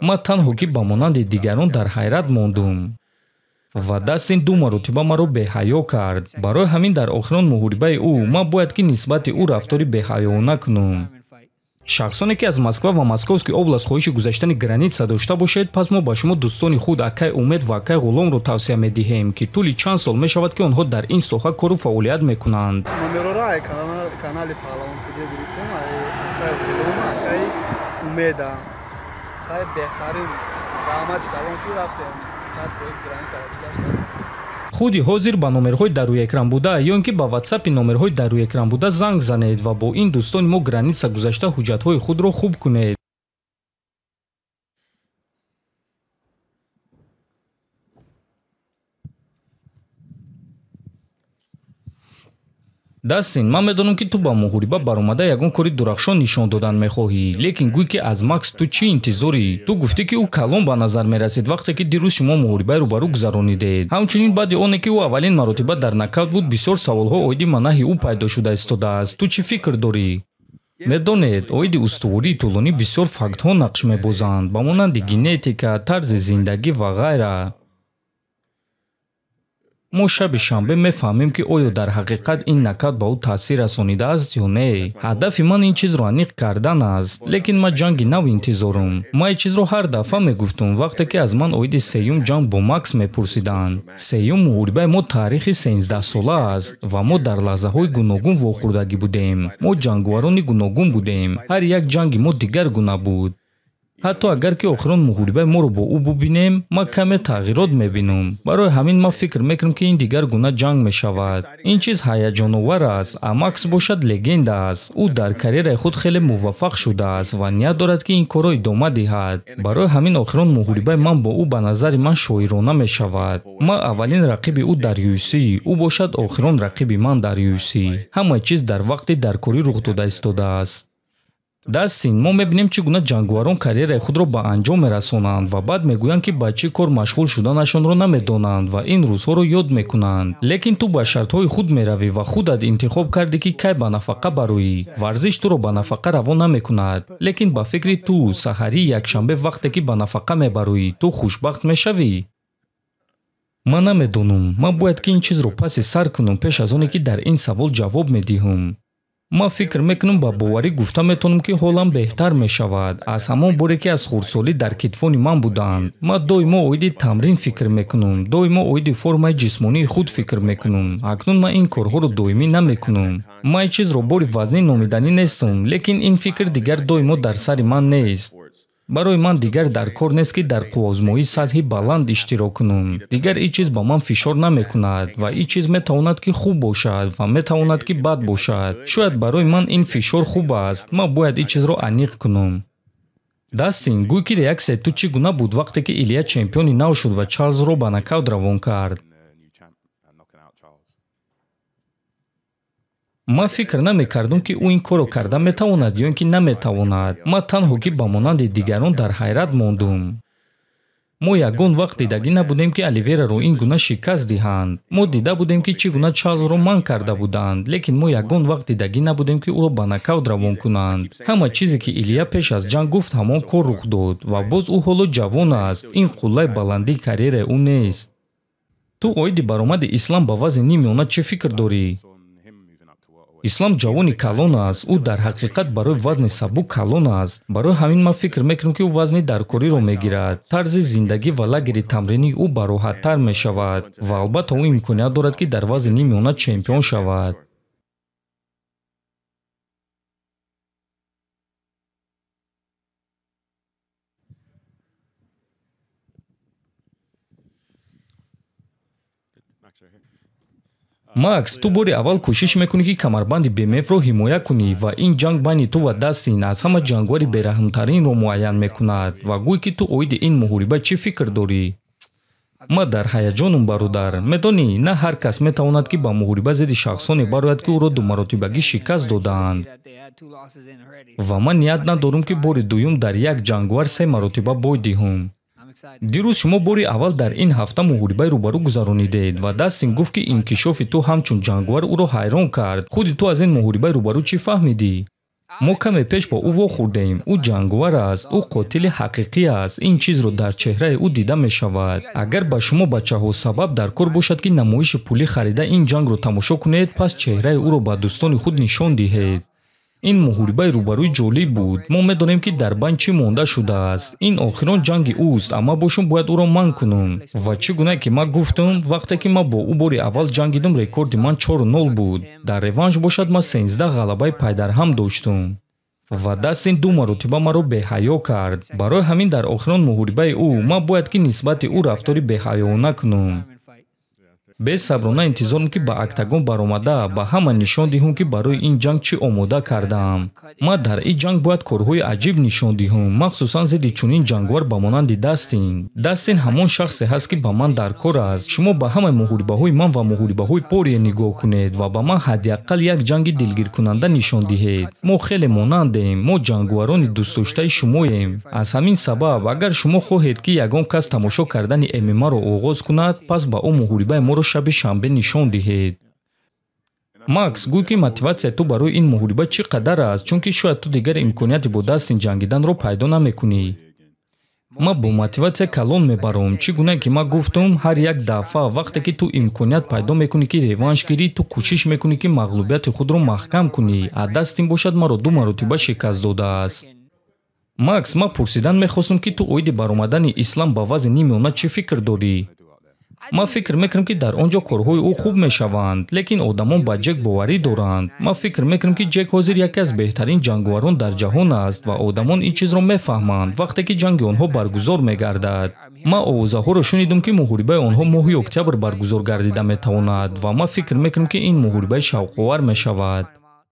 ма танҳо ки ба монанди дигарон дар ҳайрат мондум ва дастин ду маротиба маро беҳаё кард. Барои ҳамин дар охирон муҳорибаи ӯ ман бояд ки нисбати ӯ рафтори беҳаёна кунам. шахсоне ки аз Москва ва Московский област хоҳиши гузаштани граница дошта бошед, пас мо ба шумо дӯстони худ Акай Умед ва Акай Ғуломро тавсия медиҳем, ки тӯли чанд сол мешавад ки онҳо дар ин соҳа кору фаъолият мекунанд. канали паҳлавон куҷа гирифтем, Акай Ғулом, Акай Умеда. Хай беҳтарин даъмати калон ки рафтем 100 рӯз граница гузаштем. худи ҳозир ба номерҳои дар рӯекран буда ё ин ки ба ватсапи номерҳои дар рӯекран буда занг занед ва бо ин дӯстони мо граница гузашта ҳуҷҷатҳои худро хуб кунед. дастин, ман медонам ки ту ба муҳориба баромада ягон кори дурахшон нишон додан мехоҳӣ, лекин гӯй ки аз Макс ту чӣ интизорӣ? Ту гуфтӣ ки ӯ калон ба назар мерасид вақте ки дирӯз шумо муҳорибаи рӯбарӯ гузаронидед. Ҳамчунин баъди оне ки ӯ аввалин маротиба дар нокаут буд, бисёр саволҳо оиди манаҳи ӯ пайдо шуда истодааст. Ту чӣ фикр дорӣ? медонед, оиди устувории тӯлонӣ бисёр фактҳо нақш мебозанд, ба монанди генетика, тарзи зиндагӣ ва ғайра. мо шаби шанбе мефаҳмем ки оё дар ҳақиқат ин нокаут ба ӯ таъсир расонидааст ё не. ҳадафи ман ин чизро аниқ кардан аст, лекин ман ҷанги нав интизорам. Ман ин чизро ҳар дафъа мегуфтум вақте ки аз ман оиди сеюм ҷанг бо Макс мепурсиданд. Сеюм муҳорибаи мо таърихи 13-сола аст ва мо дар лаҳзаҳои гуногун вохӯрдагӣ будем. Мо ҷангварони гуногун будем. Ҳар як ҷанги мо дигар гуна буд. ҳатто агар ки охирон муҳорибаи моро бо ӯ бубинем, ман каме тағйирот мебинам. Барои ҳамин ман фикр мекунам ки ин дигар гуна ҷанг мешавад. Ин чиз ҳаяҷоновар аст. Макс бошад легенда аст. Ӯ дар карьераи худ хеле муваффақ шудааст ва ният дорад ки ин корро идома диҳад. Барои ҳамин охирон муҳорибаи ман бо ӯ ба назари ман шоирона мешавад. Ман аввалин рақиби ӯ дар UFC, ӯ бошад охирон рақиби ман дар UFC. Ҳамаи чиз дар вақти даркорӣ рух дода истодааст. дастин, мо мебинем чӣ гуна ҷангварон карьераи худро ба анҷом мерасонанд ва баъд мегӯянд ки ба чӣ кор машғул шуданашонро намедонанд ва ин рӯзҳоро ёд мекунанд. Лекин ту ба шартҳои худ меравӣ ва худат интихоб кардӣ ки кай ба нафақа бароӣ. Варзиш туро ба нафақа раво намекунад, лекин ба фикри ту саҳари якшанбе вақте ки ба нафақа мебароӣ, ту хушбахт мешавӣ? ман намедонам. Ман бояд ки ин чизро паси сар кунам пеш аз оне ки дар ин савол ҷавоб медиҳам. ман фикр мекунам ба боварӣ гуфта метавонам ки ҳолам беҳтар мешавад. Аз ҳамон боре ки аз хурдсолӣ дар китфони ман буданд. Ман доимо оиди тамрин фикр мекунам, доимо оиди формаи ҷисмонии худ фикр мекунам. Акнун ман ин корҳоро доимӣ намекунам. Ман ин чизро бори вазнин номиданӣ нестам, лекин ин фикр дигар доимо дар сари ман нест. барои ман дигар дар кор нест ки дар қуввозмоии сатҳи баланд иштирок кунам. Дигар ин чиз ба ман фишор намекунад ва ин чиз метавонад ки хуб бошад ва метавонад ки бад бошад. Шояд барои ман ин фишор хуб аст. Ман бояд ин чизро аниқ кунам. дастин, гӯй ки реаксияи ту чӣ гуна буд вақте ки Илия чемпиони нав шуд ва Чарлзро ба нокаут равон кард? ман фикр намекардам ки ӯ ин корро карда метавонад ё ин ки наметавонад. ман танҳо ки ба монанди дигарон дар ҳайрат мондум. мо ягон вақт дидагӣ набудем ки Оливераро ин гуна шикаст диҳанд. мо дида будем ки чӣ гуна Чарлзро манъ карда буданд, лекин мо ягон вақт дидагӣ набудем ки ӯро ба нокаут равон кунанд. ҳама чизе ки Илия пеш аз ҷанг гуфт ҳамон кор рух дод ва боз ӯ ҳоло ҷавон аст. ин қуллаи баландии карьераи ӯ нест. ту оиди баромади Ислам ба вазни нимёна чӣ фикр дорӣ? ислам ҷавони калон аст. ӯ дар ҳақиқат барои вазни сабук калон аст. барои ҳамин ман фикр мекунам ки ӯ вазни даркориро мегирад. тарзи зиндагӣ ва лагери тамринии ӯ бароҳаттар мешавад ва албатта ӯ имконият дорад ки дар вазни нимёна чемпион шавад. Макс, ту бори аввал кӯшиш мекунӣ ки камарбанди БМФ-ро ҳимоя кунӣ ва ин ҷанг байни ту ва Дастин аз ҳама ҷангвари бераҳмтаринро муайян мекунад ва гӯй ки ту оиди ин муҳориба чӣ фикр дорӣ? ман дар ҳаяҷонам бародар. Медонӣ, на ҳар кас метавонад ки ба муҳориба зидди шахсоне барояд ки ӯро думаротибагӣ шикаст додаанд. ва ман ният надорам ки бори дуюм дар як ҷангвар 3 маротиба бой диҳам. дирӯз шумо бори аввал дар ин ҳафта муҳорибаи рӯбарӯ гузаронидед ва Дастин гуфт ки инкишофи ту ҳамчун ҷангвар ӯро ҳайрон кард. худи ту аз ин муҳорибаи рӯбарӯ чӣ фаҳмидӣ? мо каме пеш бо ӯ вохӯрдаем. Ӯ ҷангувар аст, ӯ қотили ҳақиқӣ аст. Ин чизро дар чеҳраи ӯ дида мешавад. Агар ба шумо бачаҳо сабаб дар кор бошад ки намоиши пулӣ харида ин ҷангро тамошо кунед, пас чеҳраи ӯро ба дӯстони худ нишон диҳед. ин муҳорибаи рӯбарӯи ҷолиб буд. Мо медонем ки дар байн чӣ монда шудааст. Ин охирон ҷанги ӯст, аммо бошум бояд ӯро манъ кунам. Ва чӣ гуна ки ман гуфтам, вақте ки ман бо ӯ бори аввал ҷангидам, рекорди ман 4-0 буд. Дар реванш бошад ман 13 ғалабаи пайдарҳам доштам. Ва дастин 2 маротиба маро беҳаё кард. Барои ҳамин дар охирон муҳорибаи ӯ ман бояд ки нисбати ӯ рафтори беҳаёна кунам. бесаброна интизорм ки ба октагон баромада ба ҳама нишон диҳам ки барои ин ҷанг чӣ омода кардаам. Ман дар ин ҷанг бояд корҳои аҷиб нишон диҳам, махсусан зидди чунин ҷангвар ба монанди Дастин. Дастин ҳамон шахсе ҳаст ки ба ман дар кор аст. Шумо ба ҳамаи муҳорибаҳои ман ва муҳорибаҳои Порье нигоҳ кунед ва ба ман ҳаддиақал як ҷанги дилгиркунанда нишон диҳед. Мо хеле монандем, мо ҷангварони дӯстдоштаи шумоем. Аз ҳамин сабаб агар шумо хоҳед ки ягон кас тамошо кардани ММА-ро оғоз кунад, пас ба ӯ муҳорибаи моро шаби шанбе нишон диҳед. Макс, гӯй ки мотиватсияи ту барои ин муҳориба чӣ қадар аст, чунки шояд ту дигар имконияти бо Дастин ҷангиданро пайдо намекунӣ. Ман бо мотиватсия калон мебарам. Чӣ гуна ки ман гуфтам, ҳар як дафъа вақте ки ту имконият пайдо мекунӣ ки реванш гирӣ, ту кӯшиш мекунӣ ки мағлубияти худро маҳкам кунӣ. А Дастин бошад маро 2 маротиба шикаст додааст. Макс, ман пурсидан мехостам ки ту оиди баромадани Ислам ба вазни нимёна чӣ фикр дорӣ? ман фикр мекунам ки дар он ҷо корҳои ӯ хуб мешаванд, лекин одамон ба Ҷек боварӣ доранд. Ман фикр мекунам ки Ҷек ҳозир яке аз беҳтарин ҷангварон дар ҷаҳон аст ва одамон ин чизро мефаҳманд вақте ки ҷанги онҳо баргузор мегардад. Ман овозаҳоро шунидам ки муҳорибаи онҳо моҳи октябр баргузор гардида метавонад ва ман фикр мекунам ки ин муҳорибаи шавқовар мешавад.